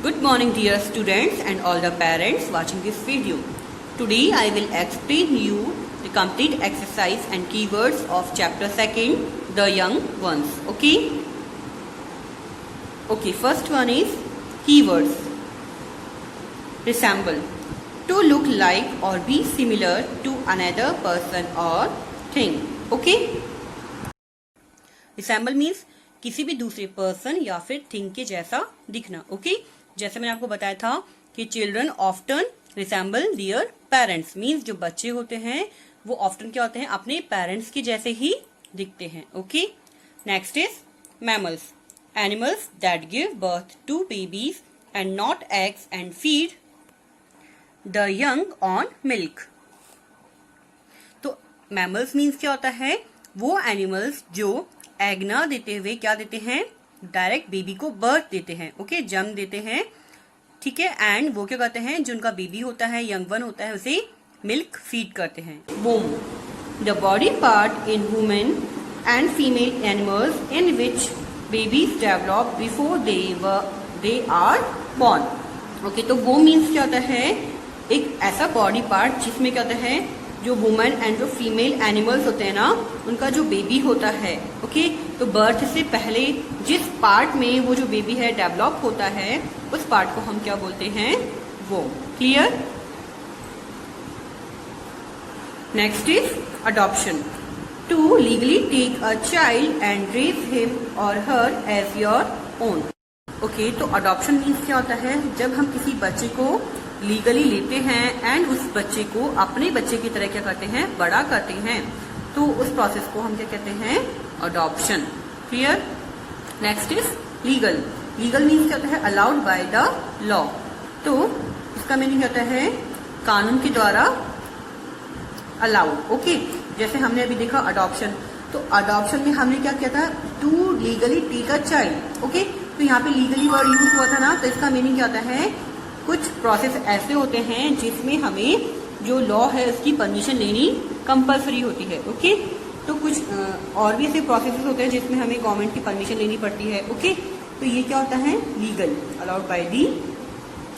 Good morning dear students and all the parents watching this video. Today I will explain you the complete exercise and keywords of chapter 2, the young ones. Okay, first one is keywords. Resemble, to look like or be similar to another person or thing. Okay, resemble means किसी भी दूसरे person या फिर thing के जैसा दिखना. Okay, जैसे मैंने आपको बताया था कि children often resemble their parents, means जो बच्चे होते हैं वो ऑफ्टन क्या होते हैं, अपने पेरेंट्स के जैसे ही दिखते हैं. Okay, next is mammals, animals that give birth to babies and not eggs and feed the young on milk. तो मैमल्स मीन्स क्या होता है, वो एनिमल्स जो एग ना देते हुए क्या देते हैं, डायरेक्ट बेबी को बर्थ देते हैं. ओके, जन्म देते हैं. ठीक है, एंड वो क्या करते हैं, जो उनका बेबी होता है, यंग वन होता है, उसे मिल्क फीड करते हैं. Womb, the body part in women and female animals in which babies develop before they are born. Okay, तो वो मीन्स क्या होता है, एक ऐसा बॉडी पार्ट जिसमें क्या होता है, जो वुमेन एंड जो फीमेल एनिमल्स होते हैं ना, उनका जो बेबी होता है. ओके, तो बर्थ से पहले जिस पार्ट में वो जो बेबी है डेवलप होता है, उस पार्ट को हम क्या बोलते हैं, वो. Clear. Next is adoption, to legally take a child and raise him or her as your own. Okay, तो अडॉप्शन मीन्स क्या होता है, जब हम किसी बच्चे को लीगली लेते हैं एंड उस बच्चे को अपने बच्चे की तरह क्या करते हैं, बड़ा करते हैं, तो उस प्रोसेस को हम क्या कहते हैं, adoption. Clear. Next is legal. Legal means क्या होता है, अलाउड बाय द लॉ. तो इसका मीनिंग होता है कानून के द्वारा अलाउड. ओके, जैसे हमने अभी देखा अडॉप्शन, तो अडॉप्शन में हमने क्या किया था, to legally take a child. Okay, तो यहाँ पे लीगली वर्ड यूज हुआ था ना, तो इसका मीनिंग क्या होता है, कुछ प्रोसेस ऐसे होते हैं जिसमें हमें जो लॉ है उसकी परमिशन लेनी कंपलसरी होती है. ओके, तो कुछ और भी ऐसे प्रोसेसेस होते हैं जिसमें हमें गवर्नमेंट की परमिशन लेनी पड़ती है. ओके, तो ये क्या होता है, legal, allowed by the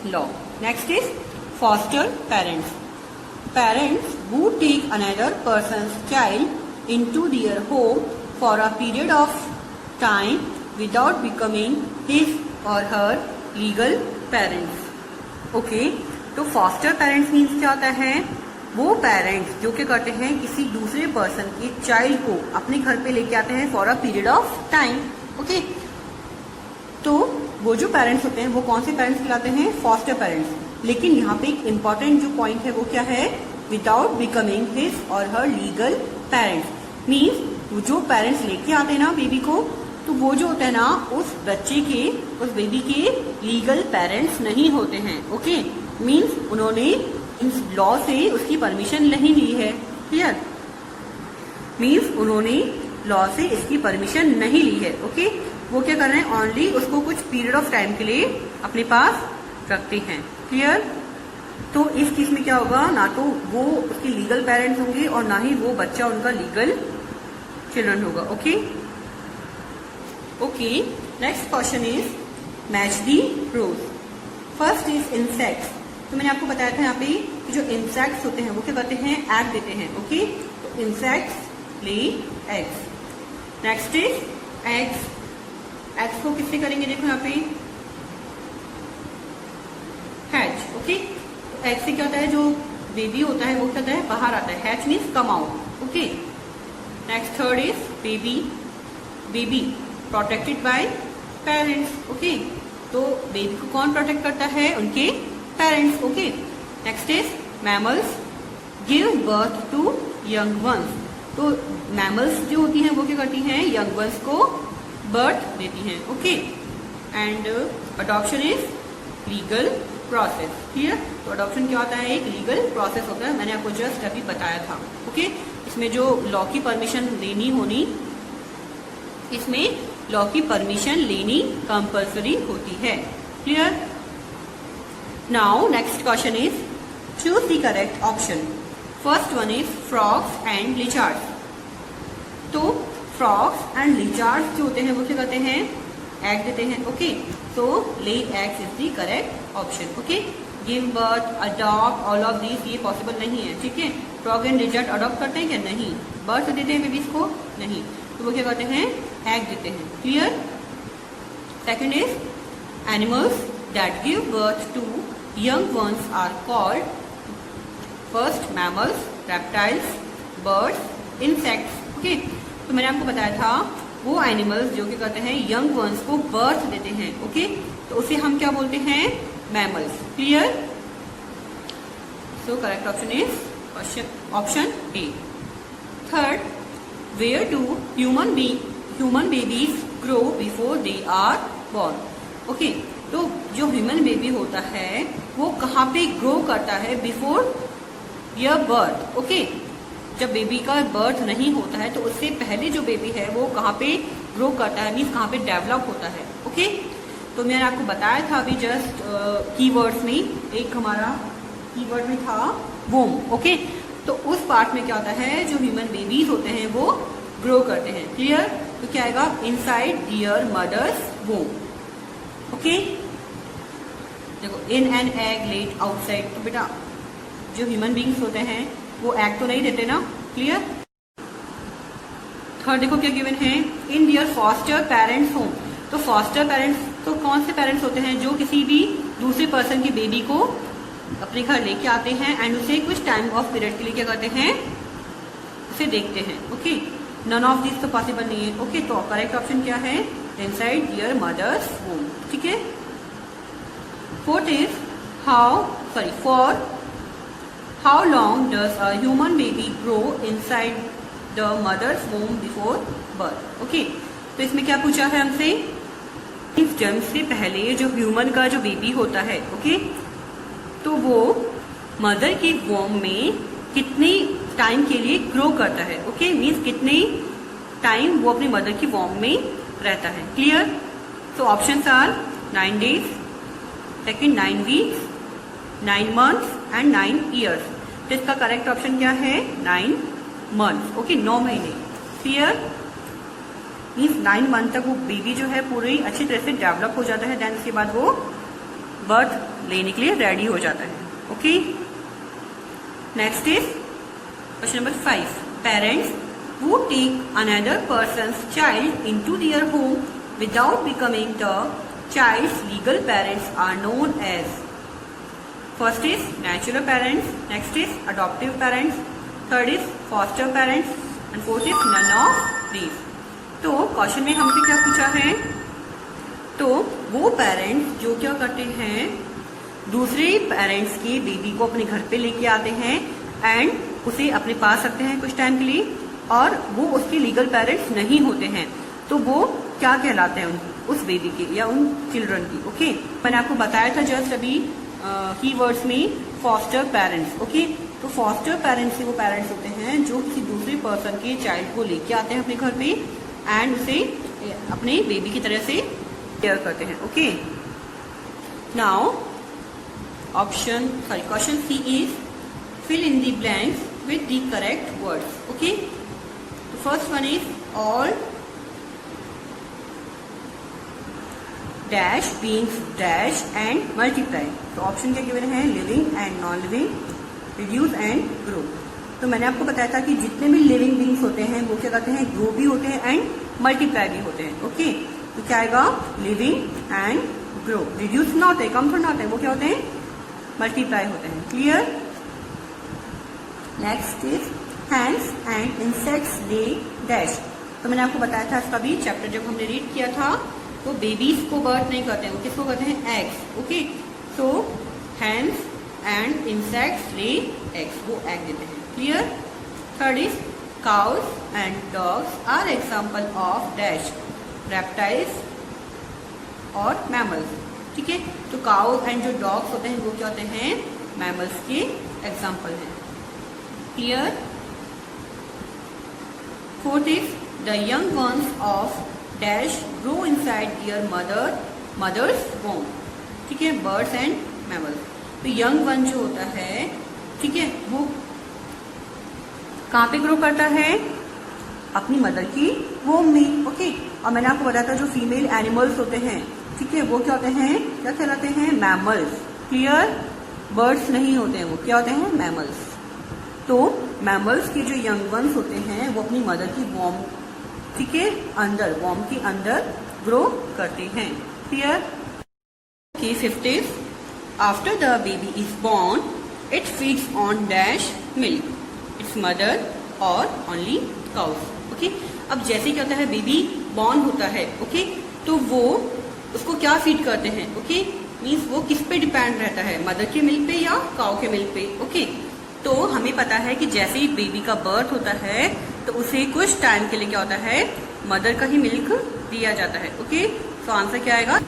law. Next is foster parents, parents who take another person's child into their home for a period of time without becoming his or her legal parents. Okay, तो foster parents means क्या होता है, वो parents जो क्या करते हैं, किसी दूसरे पर्सन के चाइल्ड को अपने घर पे लेके आते हैं for a period of time. Okay, तो वो जो पेरेंट्स होते हैं वो कौन से पेरेंट्स कहलाते हैं, फॉस्टर पेरेंट्स. लेकिन यहाँ पे एक इम्पॉर्टेंट जो पॉइंट है वो क्या है, without becoming his or her legal parents. Means जो पेरेंट्स लेके आते हैं ना बेबी को, तो वो जो होता है ना, उस बच्चे के, उस बेबी के लीगल पेरेंट्स नहीं होते हैं. ओके, मीन्स उन्होंने इस लॉ से उसकी परमिशन नहीं ली है. क्लियर. मीन्स उन्होंने लॉ से इसकी परमिशन नहीं ली है. ओके, वो क्या कर रहे हैं, ओनली उसको कुछ पीरियड ऑफ टाइम के लिए अपने पास रखते हैं. क्लियर. तो इस केस में क्या होगा, ना तो वो उसके लीगल पेरेंट्स होंगे और ना ही वो बच्चा उनका लीगल चिल्ड्रन होगा. Okay. Okay, next question is match the rows. First is insects. तो मैंने आपको बताया था यहाँ पे कि जो इंसेक्ट्स होते हैं वो क्या करते हैं, एग देते हैं. ओके, तो insects lay eggs. Next is eggs. Eggs को किससे करेंगे, देखो यहाँ पे हैच. ओके, तो एग से क्या होता है, जो बेबी होता है वो क्या होता है, बाहर आता है. Hatch means come out. Okay. Next third is baby. Baby protected by parents. Okay, तो बेबी को कौन प्रोटेक्ट करता है, उनके parents. Okay. Next is mammals give birth to young ones. तो मैमल्स जो होती हैं वो क्या करती हैं, यंग वंस को बर्थ देती हैं. Okay. And adoption is legal process. Clear. तो अडॉप्शन क्या होता है, एक लीगल प्रोसेस होता है, मैंने आपको जस्ट अभी बताया था. ओके, इसमें जो लॉ की परमिशन लेनी होनी, इसमें लॉ की परमिशन लेनी कंपलसरी होती है. Clear. Now next question is choose the correct option. First one is frogs and lizards. तो फ्रॉग्स एंड लिजार्ड्स जो होते हैं वो क्या करते हैं, एग देते हैं. Okay, so lay eggs is the correct option. Okay, give birth, adopt, all of these ये पॉसिबल नहीं है। ठीक है, प्रोगेन, रिजल्ट, अडॉप्ट करते हैं क्या? नहीं। बर्थ देते हैं बेबीज को? नहीं। तो वो क्या कहते हैं? एग देते हैं। Clear? Second is animals that give birth to young ones are called first mammals, reptiles, birds, insects. Okay, तो मैंने आपको बताया था वो एनिमल्स जो क्या करते हैं यंग वंस को बर्थ देते हैं। ओके, तो उसे हम क्या बोलते हैं? Mammals. Clear? So correct option is option A. Third, where do human babies grow before they are born? Okay, तो जो ह्यूमन बेबी होता है वो कहाँ पे ग्रो करता है बिफोर योर बर्थ? ओके, जब बेबी का बर्थ नहीं होता है तो उससे पहले जो बेबी है वो कहाँ पे ग्रो करता है, मीन्स कहाँ पे डेवलप होता है। ओके, तो मैंने आपको बताया था अभी जस्ट कीवर्ड्स में, एक हमारा कीवर्ड में था वोम। ओके, तो उस पार्ट में क्या होता है, जो ह्यूमन बेबीज होते हैं वो ग्रो करते हैं। क्लियर? तो क्या आएगा? Inside their mother's womb. Okay, देखो, in an egg laid outside. तो बेटा जो ह्यूमन बींग्स होते हैं वो एग तो नहीं देते ना। क्लियर? थर्ड देखो क्या गिवन है, इन दियर फॉस्टर पेरेंट्स होम। तो फॉस्टर पेरेंट्स तो कौन से पेरेंट्स होते हैं? जो किसी भी दूसरे पर्सन की बेबी को अपने घर लेके आते हैं एंड उसे कुछ टाइम ऑफ पीरियड के लिए क्या करते हैं? उसे देखते हैं। ओके, नन ऑफ दिस तो पॉसिबल नहीं है। ओके, तो करेक्ट ऑप्शन क्या है? Inside their mother's home. ठीक है। Fourth is for how long does a human baby grow inside the mother's home before birth? Okay, तो इसमें क्या पूछा है हमसे? इस जन्म से पहले जो ह्यूमन का जो बेबी होता है, ओके, तो वो मदर के वोम में कितने टाइम के लिए ग्रो करता है? ओके, मीन्स कितने टाइम वो अपनी मदर की वोम में रहता है। क्लियर? तो options are 9 days, second 9 weeks, 9 months and 9 years। तो इसका करेक्ट ऑप्शन क्या है? 9 months। ओके, 9 महीने। क्लियर? मीन्स 9 month तक वो बेबी जो है पूरी अच्छी तरह से डेवलप हो जाता है, देन उसके बाद वो बर्थ लेने के लिए रेडी हो जाता है। Okay, next is question number 5। Parents who take another person's child into their home without becoming the child's legal parents are known as? First is natural parents, next is adoptive parents, third is foster parents and fourth is none of these। तो question में हमसे क्या पूछा है? तो वो parents जो क्या करते हैं, दूसरे पेरेंट्स के बेबी को अपने घर पे लेके आते हैं एंड उसे अपने पास रखते हैं कुछ टाइम के लिए, और वो उसके लीगल पेरेंट्स नहीं होते हैं, तो वो क्या कहलाते हैं? उस बेबी के या उन चिल्ड्रन की। ओके, मैंने आपको बताया था जस्ट अभी कीवर्ड्स में फॉस्टर पेरेंट्स। ओके, तो फॉस्टर पेरेंट्स से वो पेरेंट्स होते हैं जो किसी दूसरे पर्सन के चाइल्ड को लेके आते हैं अपने घर पे एंड उसे अपने बेबी की तरह से केयर करते हैं। Okay, now question C is fill in the blanks with the correct words। okay, the first one is all dash beings dash and multiply। तो ऑप्शन क्या गिवन है? Living and non living, reduce and grow. तो मैंने आपको बताया था कि जितने भी लिविंग बींग्स होते हैं वो क्या करते हैं? ग्रो भी होते हैं एंड मल्टीप्लाई भी होते हैं। ओके, तो क्या आएगा? Living and grow. रिड्यूस ना होते हैं, कम थोड़ा ना होते हैं, वो क्या होते हैं? मल्टीप्लाई होते हैं। Clear? Next is hands and insects ले डैश। तो मैंने आपको बताया था इसका भी चैप्टर जब हमने रीड किया था, तो बेबीज को बर्थ नहीं करते हैं, वो किसको करते हैं? Eggs. Okay, so hens and insects lay eggs, वो एग देते हैं। Clear? Third is cows and dogs are example of dash, reptiles or mammals. ठीक है, तो काउस एंड जो डॉग्स होते हैं वो क्या होते हैं? मैमल्स के एग्जाम्पल हैं। Clear? Fourth is the young ones of dash grow inside their mother's womb। ठीक है, birds and mammals। तो young one जो होता है, ठीक है, वो कहाँ पे ग्रो करता है? अपनी मदर की वोम में। ओके, और मैंने आपको बताया था जो फीमेल एनिमल्स होते हैं, ठीक है, वो क्या होते हैं, क्या कहलाते हैं, मैमल्स। क्लियर, बर्ड्स नहीं होते हैं, वो क्या होते हैं, मैमल्स। तो मैमल्स के जो यंग वंस होते हैं वो अपनी मदर की वॉर्म, ठीक है, अंदर, वॉर्म के अंदर ग्रो करते हैं। Clear. Okay, fifth is after the baby is born it feeds on dash milk it's mother और ओनली काउस। ओके, अब जैसे क्या होता है, बेबी बॉर्न होता है, ओके, तो वो उसको क्या फीड करते हैं, ओके, मीन्स वो किस पे डिपेंड रहता है, मदर के मिल्क पे या काउ के मिल्क पे। ओके, तो हमें पता है कि जैसे ही बेबी का बर्थ होता है तो उसे कुछ टाइम के लिए क्या होता है, मदर का ही मिल्क दिया जाता है। ओके, तो आंसर क्या आएगा,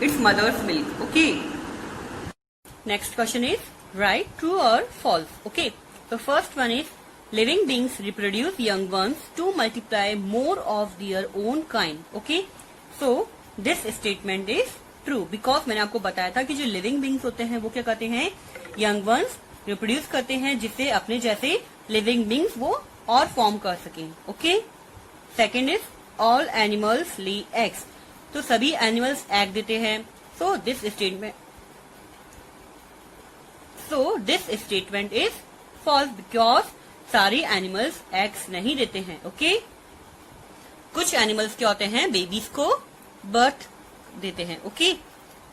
it's mother's milk. Okay, next question is write true or false. Okay, तो first one is living beings reproduce young ones to multiply more of their own kind. Okay, so this statement is true because मैंने आपको बताया था कि जो living beings होते हैं वो क्या करते हैं, यंग वंस रिप्रोड्यूस करते हैं जिससे अपने जैसे लिविंग बींग्स वो और फॉर्म कर सकें। Okay, second is all animals lay eggs, तो सभी एनिमल्स एग देते हैं। So this statement is false because सारे एनिमल्स एग्स नहीं देते हैं। ओके, कुछ एनिमल्स क्या होते हैं, बेबीज को बर्थ देते हैं। Okay,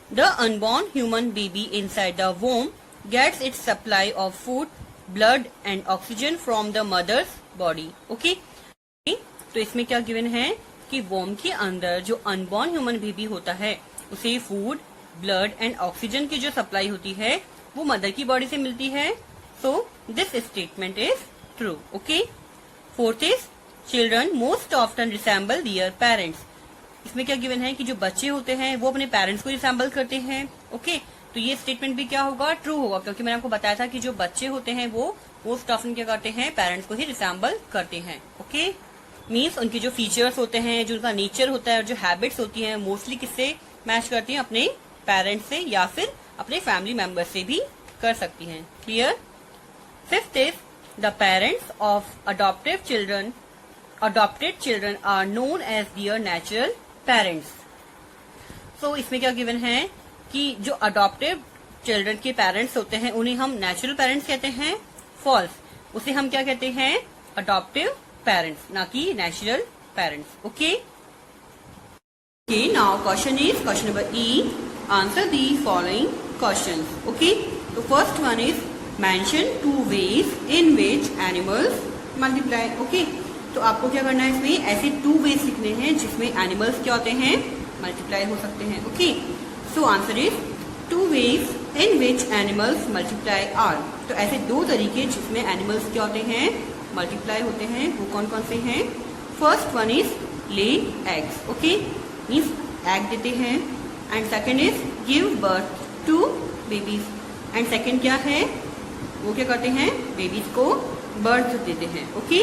the unborn human baby inside the womb gets its supply of food, blood and oxygen from the mother's body. Okay, तो इसमें क्या गिवन है कि वोम के अंदर जो अनबॉर्न ह्यूमन बेबी होता है उसे फूड, ब्लड एंड ऑक्सीजन की जो सप्लाई होती है वो मदर की बॉडी से मिलती है। So this statement is true. Okay, fourth is children most often resemble their parents, इसमें क्या गिवन है कि जो बच्चे होते हैं वो अपने पेरेंट्स को रिसेंबल करते हैं। ओके, तो ये स्टेटमेंट भी क्या होगा, ट्रू होगा, क्योंकि मैंने आपको बताया था कि जो बच्चे होते हैं वो मोस्ट ऑफ्टन क्या करते हैं, पेरेंट्स को ही रिसेंबल करते हैं। ओके, मीन्स उनके जो फीचर्स होते हैं, जो उनका नेचर होता है और जो हैबिट्स होती हैं मोस्टली किससे मैच करती हैं, अपने पेरेंट्स से या फिर अपने फैमिली मेंबर से भी कर सकती हैं। Clear. Fifth is the parents of adopted children are known as their natural parents. So इसमें क्या गिवन है कि जो अडॉप्टेड चिल्ड्रन के पेरेंट्स होते हैं उन्हें हम नेचुरल पेरेंट्स कहते हैं। फॉल्स, उसे हम क्या कहते हैं, अडॉप्टिव पेरेंट्स, ना कि natural parents. Okay, now question number E, answer the following questions. Okay, तो first one is mention two ways in which animals multiply. Okay, तो आपको क्या करना है, इसमें ऐसे टू वेज लिखने हैं जिसमें एनिमल्स क्या होते हैं, मल्टीप्लाई हो सकते हैं। Okay, so answer is two ways in which animals multiply are, तो ऐसे दो तरीके जिसमें एनिमल्स क्या होते हैं, मल्टीप्लाई होते हैं, वो कौन कौन से हैं। First one is lay eggs. Okay, means egg देते हैं, and second is give birth to babies, and second क्या है, वो क्या करते हैं, बेबीज को बर्थ देते हैं। ओके,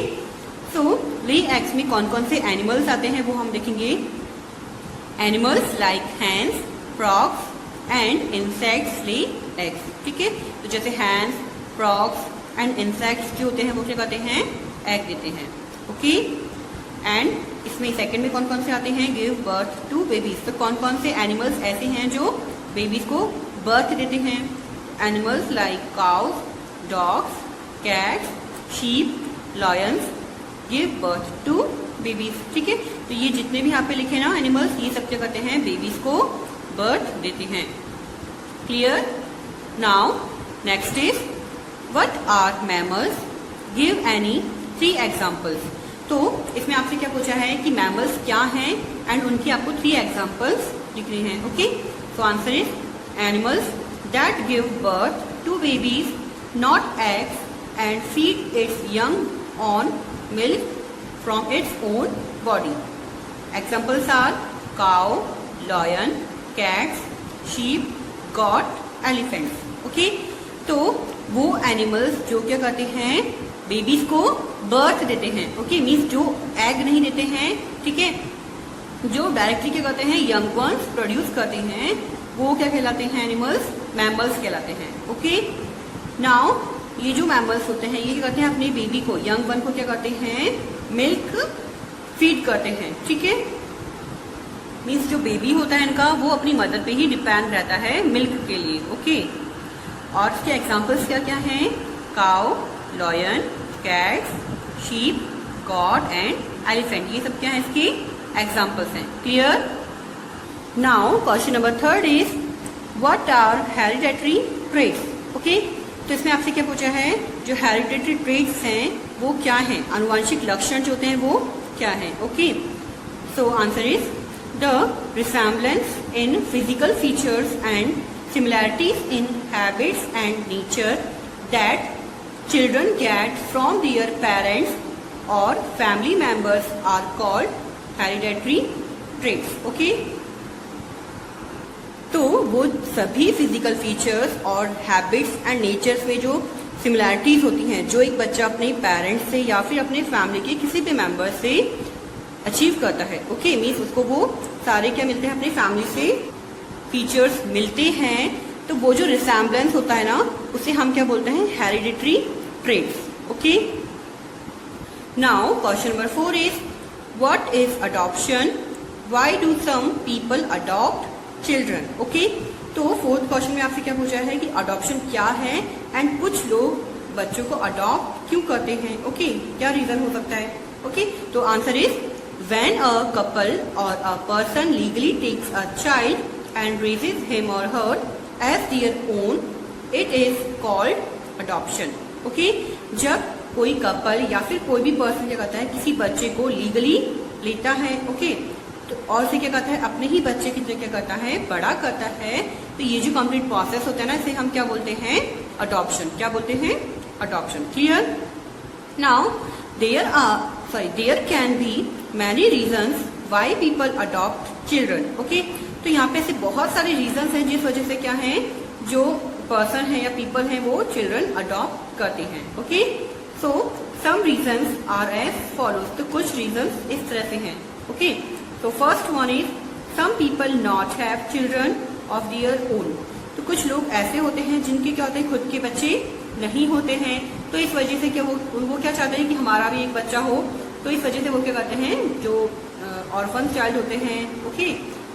सो ले एग्स में कौन कौन से एनिमल्स आते हैं वो हम देखेंगे। Animals like hens, frogs and insects lay eggs. ठीक है, तो जैसे हैंस, फ्रॉग्स एंड इंसेक्ट्स जो होते हैं वो क्या करते हैं, एग देते हैं। ओके, एंड इसमें सेकंड में कौन कौन से आते हैं, गिव बर्थ टू बेबीज, तो कौन कौन से एनिमल्स ऐसे हैं जो बेबीज को बर्थ देते हैं। Animals like cows, dogs, cats, sheep, lions give birth to babies. ठीक है, तो ये जितने भी यहाँ पे लिखे ना एनिमल्स, ये सब क्या करते हैं, बेबीज को बर्थ देते हैं। Clear. Now next is what are mammals, give any 3 examples. तो इसमें आपसे क्या पूछा है कि मैमल्स क्या हैं एंड उनकी आपको 3 एग्जाम्पल्स लिखने हैं। Okay, so answer is animals that give birth to babies, not eggs, and feed its young on milk from its own body. Examples are cow, lion, cats, sheep, goat, elephants. Okay, तो वो animals जो क्या करते हैं, babies को birth देते हैं। Okay, means जो एग नहीं देते हैं, ठीक है, जो डायरेक्टली क्या करते हैं, यंग वंस प्रोड्यूस करते हैं, वो क्या कहलाते हैं, एनिमल्स, मैमल्स कहलाते हैं। ओके, नाउ ये जो मैमल्स होते हैं ये क्या करते हैं, अपने बेबी को, यंग वन को क्या करते हैं, मिल्क फीड करते हैं। ठीक है, मीन्स जो बेबी होता है इनका वो अपनी मदर पे ही डिपेंड रहता है मिल्क के लिए, ओके। और इसके एग्जाम्पल्स क्या क्या हैं? Cow, lion, cats, sheep, goat and elephant, ये सब क्या है इसके एग्जाम्पल्स हैं। Clear? Now question number 3 is what are hereditary traits, okay. तो इसमें आपसे क्या पूछा है, जो हेरिडेटरी ट्रेट्स हैं वो क्या हैं, आनुवंशिक लक्षण जो होते हैं वो क्या हैं, okay. So answer is the resemblance in physical features and similarities in habits and nature that children get from their parents or family members are called hereditary traits, okay? तो वो सभी फिजिकल फीचर्स और habits and natures में जो similarities होती हैं जो एक बच्चा अपने पेरेंट्स से या फिर अपने फैमिली के किसी भी मेंबर से अचीव करता है, ओके। मीन्स उसको वो सारे क्या मिलते हैं, अपनी फैमिली से फीचर्स मिलते हैं, तो वो जो रिसेम्बलेंस होता है ना उसे हम क्या बोलते हैं, hereditary traits, okay. Now question number 4 is what is adoption, why do some people adopt children, okay. तो 4th क्वेश्चन में आपसे क्या पूछा है कि अडॉप्शन क्या है एंड कुछ लोग बच्चों को अडॉप्ट क्यों करते हैं, ओके। क्या रीजन हो सकता है, ओके। तो answer is when a couple or a person legally takes a child and raises him or her as their own, it is called adoption, okay. जब कोई कपल या फिर कोई भी पर्सन क्या करता है, किसी बच्चे को लीगली लेता है, ओके, तो और से क्या करता है, अपने ही बच्चे की क्या करता है, बड़ा करता है, तो ये जो कंप्लीट प्रोसेस होता है ना इसे हम क्या बोलते हैं, अडॉप्शन। क्या बोलते हैं, adoption. Clear? Now there can be many reasons why people adopt children, okay. तो यहाँ पे ऐसे बहुत सारे रीजंस हैं जिस वजह से क्या है, जो पर्सन है या पीपल है वो चिल्ड्रन अडॉप्ट करते हैं, okay. So some reasons are as follows, तो कुछ रीजंस इस तरह से हैं, ओके। तो first one is some people not have children of their own, तो कुछ लोग ऐसे होते हैं जिनके क्या होते हैं, खुद के बच्चे नहीं होते हैं, तो इस वजह से क्या वो क्या चाहते हैं कि हमारा भी एक बच्चा हो, तो इस वजह से वो क्या करते हैं, जो ऑर्फन चाइल्ड होते हैं, ओके,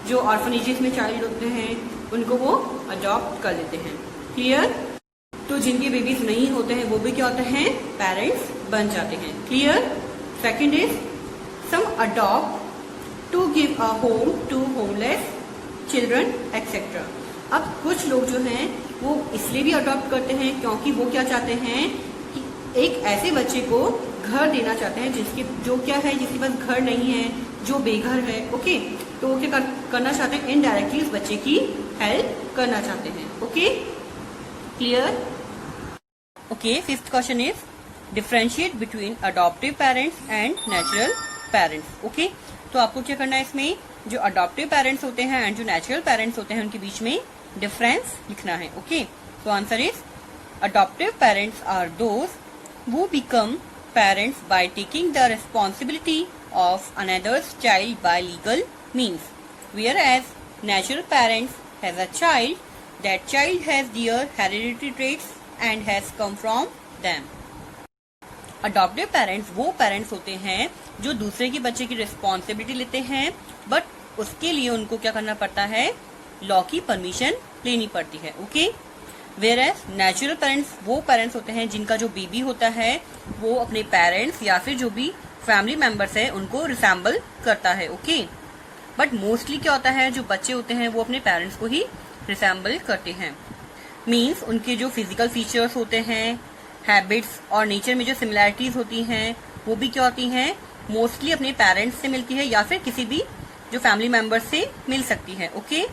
जो ऑर्फनेजेस में चाइल्ड होते हैं उनको वो अडॉप्ट कर लेते हैं। क्लियर? तो जिनके बेबीज नहीं होते हैं वो भी क्या होते हैं, पेरेंट्स बन जाते हैं। Clear? Second is some adopt to give a home to homeless children etcetera. अब कुछ लोग जो हैं वो इसलिए भी अडॉप्ट करते हैं क्योंकि वो क्या चाहते हैं कि एक ऐसे बच्चे को घर देना चाहते हैं जिसकी जो क्या है, जिसके पास घर नहीं है, जो बेघर है, ओके, तो वो क्या करना चाहते हैं, इनडायरेक्टली उस बच्चे की हेल्प करना चाहते हैं, okay. Clear? Okay, 5th question is differentiate between adoptive parents and natural parents, okay. तो आपको क्या करना है, इसमें जो अडॉप्टिव पेरेंट्स होते हैं एंड जो नेचुरल पेरेंट्स होते हैं उनके बीच में डिफरेंस लिखना है, ओके। तो answer is adoptive parents are those who become parents by taking the responsibility of another's child by legal means, whereas natural parents has a child, that child has their hereditary traits and has come from them. Adoptive parents वो parents होते हैं जो दूसरे के बच्चे की responsibility लेते हैं, बट उसके लिए उनको क्या करना पड़ता है, लॉ की परमिशन लेनी पड़ती है, ओके। वेयरएज नेचुरल पेरेंट्स वो पेरेंट्स होते हैं जिनका जो बेबी होता है वो अपने पेरेंट्स या फिर जो भी फैमिली मेंबर्स है उनको रिसेम्बल करता है, ओके। बट मोस्टली क्या होता है, जो बच्चे होते हैं वो अपने पेरेंट्स को ही रिसेम्बल करते हैं। मीन्स उनके जो फिजिकल फीचर्स होते हैं, हैबिट्स और नेचर में जो सिमिलैरिटीज होती हैं वो भी क्या होती हैं, मोस्टली अपने पेरेंट्स से मिलती है या फिर किसी भी जो फैमिली मेंबर्स से मिल सकती है, ओके।